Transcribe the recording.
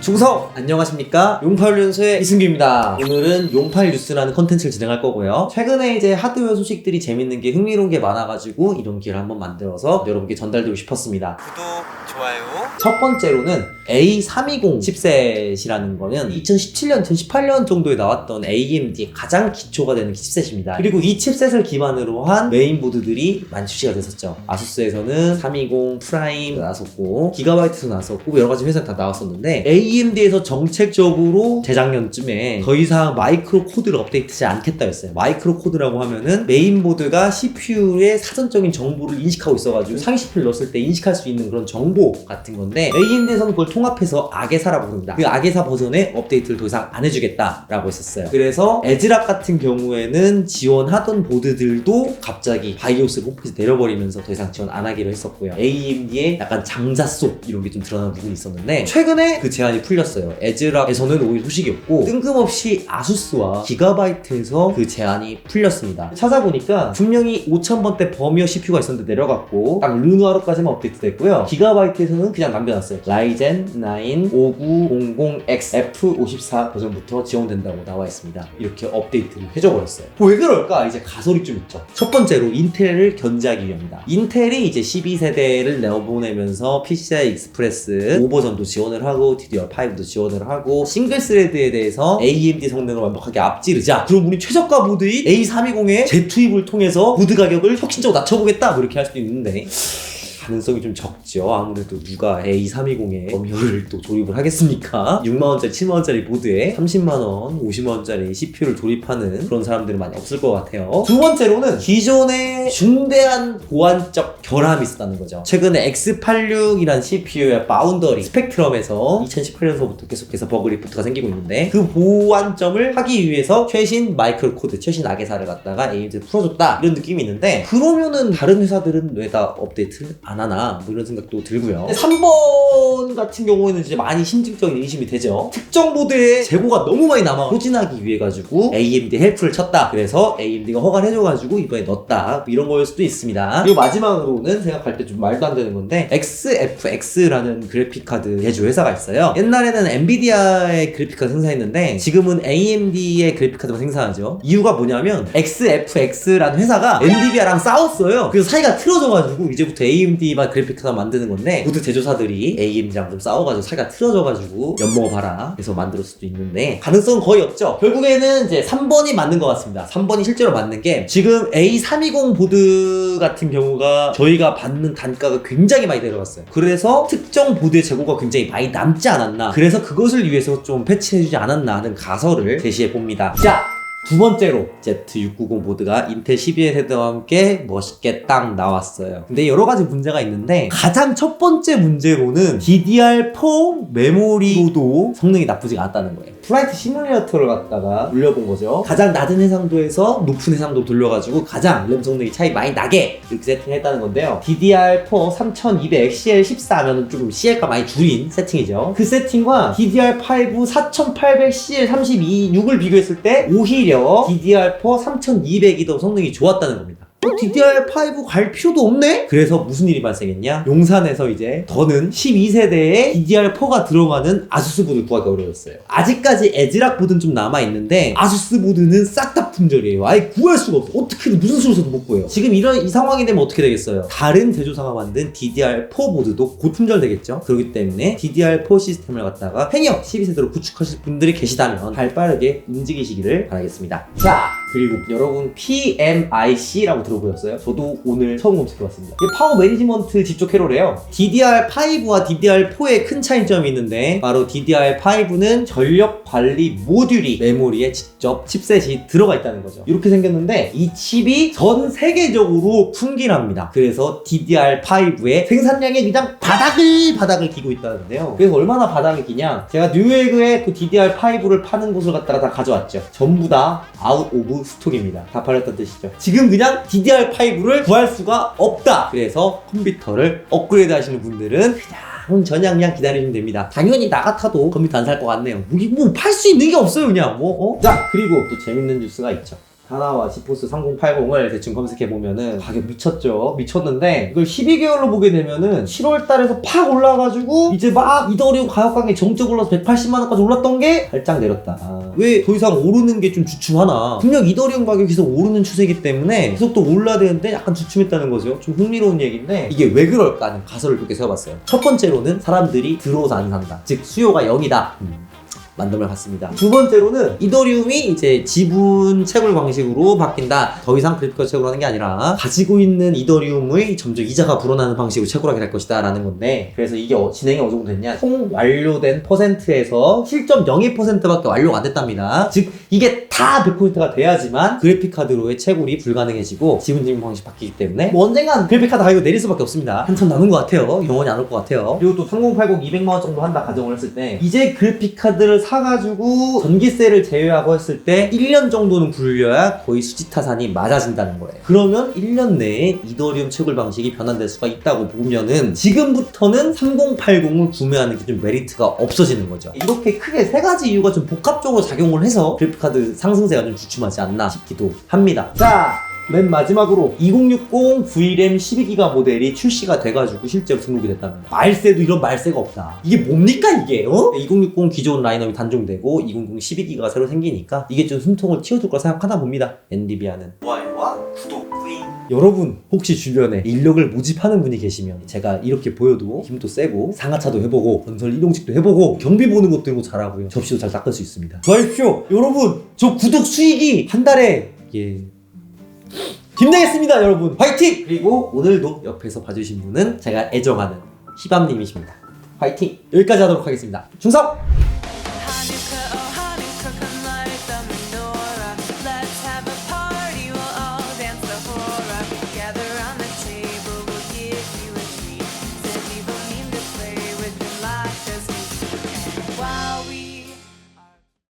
중성! 안녕하십니까? 용팔연수의 이승규입니다. 오늘은 용팔 뉴스라는 컨텐츠를 진행할 거고요. 최근에 이제 하드웨어 소식들이 재밌는 게 흥미로운 게 많아가지고 이런 기회를 한번 만들어서 여러분께 전달드리고 싶었습니다. 구독, 좋아요. 첫 번째로는 A320 칩셋이라는 거는 2017년, 2018년 정도에 나왔던 AMD의 가장 기초가 되는 칩셋입니다. 그리고 이 칩셋을 기반으로 한 메인보드들이 많이 출시가 됐었죠. 아수스에서는 320 프라임 나왔었고 기가바이트에서 나왔었고 여러가지 회사 다 나왔었는데 AMD에서 정책적으로 재작년쯤에 더 이상 마이크로 코드를 업데이트하지 않겠다 했어요. 마이크로 코드라고 하면은 메인보드가 CPU의 사전적인 정보를 인식하고 있어가지고 상위 CPU를 넣었을 때 인식할 수 있는 그런 정보 같은 건데 AMD에서는 그걸 통합해서 아게사라고 부릅니다. 그 아게사 버전의 업데이트를 더 이상 안 해주겠다라고 했었어요. 그래서 에즈락 같은 경우에는 지원하던 보드들도 갑자기 바이오스를 홈페이지 내려버리면서 더 이상 지원 안 하기로 했었고요. AMD의 약간 장자속 이런 게 좀 드러나는 부분이 있었는데 최근에 그 제한이 풀렸어요. 에즈락에서는 오히려 소식이 없고 뜬금없이 아수스와 기가바이트에서 그 제한이 풀렸습니다. 찾아보니까 분명히 5000번대 버미어 CPU가 있었는데 내려갔고 딱 르누아르까지만 업데이트 됐고요. 기가바이트에서는 그냥 남겨놨어요. 라이젠 9 5900X F54 버전부터 지원된다고 나와 있습니다. 이렇게 업데이트를 해줘버렸어요. 왜 그럴까? 이제 가설이 좀 있죠. 첫 번째로 인텔을 견제하기 위함이다. 인텔이 이제 12세대를 내보내면서 PCI 익스프레스 5버전도 지원을 하고 DDR5도 지원을 하고 싱글 스레드에 대해서 AMD 성능을 완벽하게 앞지르자. 그럼 우리 최저가 보드인 A320의 재투입을 통해서 보드 가격을 혁신적으로 낮춰보겠다. 뭐 이렇게 할 수도 있는데 가능성이 좀 적죠. 아무래도 누가 A320에 버미어를 또 조립을 하겠습니까? 6만원짜리, 7만원짜리 보드에 30만원, 50만원짜리 CPU를 조립하는 그런 사람들은 많이 없을 것 같아요. 두 번째로는 기존에 중대한 보안적 결함이 있었다는 거죠. 최근에 X86이란 CPU의 바운더리 스펙트럼에서 2018년서부터 계속해서 버그 리포트가 생기고 있는데 그 보완점을 하기 위해서 최신 마이크로 코드, 최신 아게사를 갖다가 AMD에 풀어줬다 이런 느낌이 있는데 그러면은 다른 회사들은 왜 다 업데이트를 안 하나 뭐 이런 생각도 들고요. 3번 같은 경우에는 이제 많이 심층적인 의심이 되죠. 특정 보드의 재고가 너무 많이 남아 소진하기 위해 가지고 AMD 헬프를 쳤다. 그래서 AMD가 허가를 해줘가지고 이번에 넣었다. 뭐 이런 거일 수도 있습니다. 그리고 마지막으로는 생각할 때 좀 말도 안 되는 건데 XFX라는 그래픽 카드 제조 회사가 있어요. 옛날에는 엔비디아의 그래픽 카드 생산했는데 지금은 AMD의 그래픽 카드만 생산하죠. 이유가 뭐냐면 XFX라는 회사가 엔비디아랑 싸웠어요. 그래서 사이가 틀어져가지고 이제부터 AMD만 그래픽 카드 만드는 건데 모두 제조사들이 AMD랑 좀 싸워가지고 사이가 틀어져가지고 엿먹어봐라 해서 만들었을 수도 있는데 가능성은 거의 없죠. 결국에는 이제 3번이 맞는 것 같습니다. 3번이 실제로 맞는 게 지금 A320 보드 같은 경우가 저희가 받는 단가가 굉장히 많이 내려갔어요. 그래서 특정 보드의 재고가 굉장히 많이 남지 않았나, 그래서 그것을 위해서 좀 패치해주지 않았나 하는 가설을 제시해 봅니다. 자, 두 번째로 Z690 보드가 인텔 12세대와 함께 멋있게 딱 나왔어요. 근데 여러 가지 문제가 있는데 가장 첫 번째 문제로는 DDR4 메모리로도 성능이 나쁘지가 않다는 거예요. 플라이트 시뮬레이터를 갖다가 돌려본 거죠. 가장 낮은 해상도에서 높은 해상도 돌려가지고 가장 램 성능이 차이 많이 나게 이렇게 세팅했다는 건데요. DDR4 3200 CL14면은 좀 CL가 많이 줄인 세팅이죠. 그 세팅과 DDR5 4800 CL32 6을 비교했을 때 오히려 DDR4 3200이 더 성능이 좋았다는 겁니다. DDR5 갈 필요도 없네? 그래서 무슨 일이 발생했냐? 용산에서 이제 더는 12세대에 DDR4가 들어가는 아수스 보드를 구하기 어려웠어요. 아직까지 에즈락 보드는 좀 남아있는데 아수스 보드는 싹 다 품절이에요. 아예 구할 수가 없어. 어떻게든 무슨 수로 해서도 못 구해요. 지금 이 상황이 되면 어떻게 되겠어요? 다른 제조사가 만든 DDR4 보드도 곧 품절되겠죠? 그렇기 때문에 DDR4 시스템을 갖다가 팽역 12세대로 구축하실 분들이 계시다면 발빠르게 움직이시기를 바라겠습니다. 자, 그리고 여러분 PMIC라고 들어보셨어요? 저도 오늘 처음 검색해봤습니다. 이게 파워 매니지먼트 집중 캐롤이에요. DDR5와 DDR4의 큰 차이점이 있는데 바로 DDR5는 전력 관리 모듈이 메모리에 직접 칩셋이 들어가 있다는 거죠. 이렇게 생겼는데 이 칩이 전 세계적으로 풍기랍니다. 그래서 DDR5의 생산량이 그냥 바닥을 기고 있다는데요. 그래서 얼마나 바닥을 기냐? 제가 뉴에그에 그 DDR5를 파는 곳을 갖다가 다 가져왔죠. 전부 다 아웃 오브 스톡입니다. 다 팔렸다는 뜻이죠. 지금 그냥 DDR5를 구할 수가 없다. 그래서 컴퓨터를 업그레이드 하시는 분들은 그냥 전향량 기다리시면 됩니다. 당연히 나 같아도 컴퓨터 안 살 것 같네요. 뭐 팔 수 있는 게 없어요, 그냥 자, 그리고 또 재밌는 뉴스가 있죠. 하나와 지포스 3080을 대충 검색해보면은 가격 미쳤죠. 미쳤는데 이걸 12개월로 보게 되면은 7월 달에서 팍 올라가지고 이제 막 이더리움 가격 강이 정적 올라서 180만원까지 올랐던 게 살짝 내렸다. 왜 더 이상 오르는 게 좀 주춤하나? 분명 이더리움 가격이 계속 오르는 추세이기 때문에 계속 또 올라야 되는데 약간 주춤했다는 거죠. 좀 흥미로운 얘기인데 이게 왜 그럴까 하는 가설을 몇 개 세워봤어요. 첫 번째로는 사람들이 들어오서 안 산다. 즉 수요가 0이다. 만듦을 갖습니다. 두 번째로는 이더리움이 이제 지분 채굴 방식으로 바뀐다. 더 이상 크립토 채굴하는 게 아니라 가지고 있는 이더리움의 점점 이자가 불어나는 방식으로 채굴하게 될 것이다 라는 건데, 그래서 이게 진행이 어느 정도 됐냐, 총 완료된 퍼센트에서 7.02%밖에 완료가 안 됐답니다. 즉 이게 다 100%가 돼야지만 그래픽카드로의 채굴이 불가능해지고 지분 증명 방식 바뀌기 때문에 뭐 언젠간 그래픽카드 가격 내릴 수밖에 없습니다. 한참 남은 것 같아요. 영원히 안 올 것 같아요. 그리고 또 3080 200만원 정도 한다 가정을 했을 때 이제 그래픽카드를 사가지고 전기세를 제외하고 했을 때 1년 정도는 굴려야 거의 수지타산이 맞아진다는 거예요. 그러면 1년 내에 이더리움 채굴 방식이 변환될 수가 있다고 보면은 지금부터는 3080을 구매하는 게 좀 메리트가 없어지는 거죠. 이렇게 크게 세 가지 이유가 좀 복합적으로 작용을 해서 그래픽카드 상승세가 좀 주춤하지 않나 싶기도 합니다. 자, 맨 마지막으로 2060 VRAM 12기가 모델이 출시가 돼가지고 실제로 등록이 됐답니다. 말세도 이런 말세가 없다. 이게 뭡니까 이게? 2060 기존 라인업이 단종되고 2060 12기가 새로 생기니까 이게 좀 숨통을 틔워줄 거라 생각하나 봅니다. 엔비디아는. 좋아요와 구독 뿌잉. 여러분 혹시 주변에 인력을 모집하는 분이 계시면 제가 이렇게 보여도 힘도 세고 상하차도 해보고 건설 이동식도 해보고 경비 보는 것도 이런 거 잘하고요. 접시도 잘 닦을 수 있습니다. 좋아하십시오. 여러분 저 구독 수익이 한 달에 힘내겠습니다 여러분. 화이팅! 그리고 오늘도 옆에서 봐주신 분은 제가 애정하는 희밤님이십니다. 화이팅! 여기까지 하도록 하겠습니다. 충성!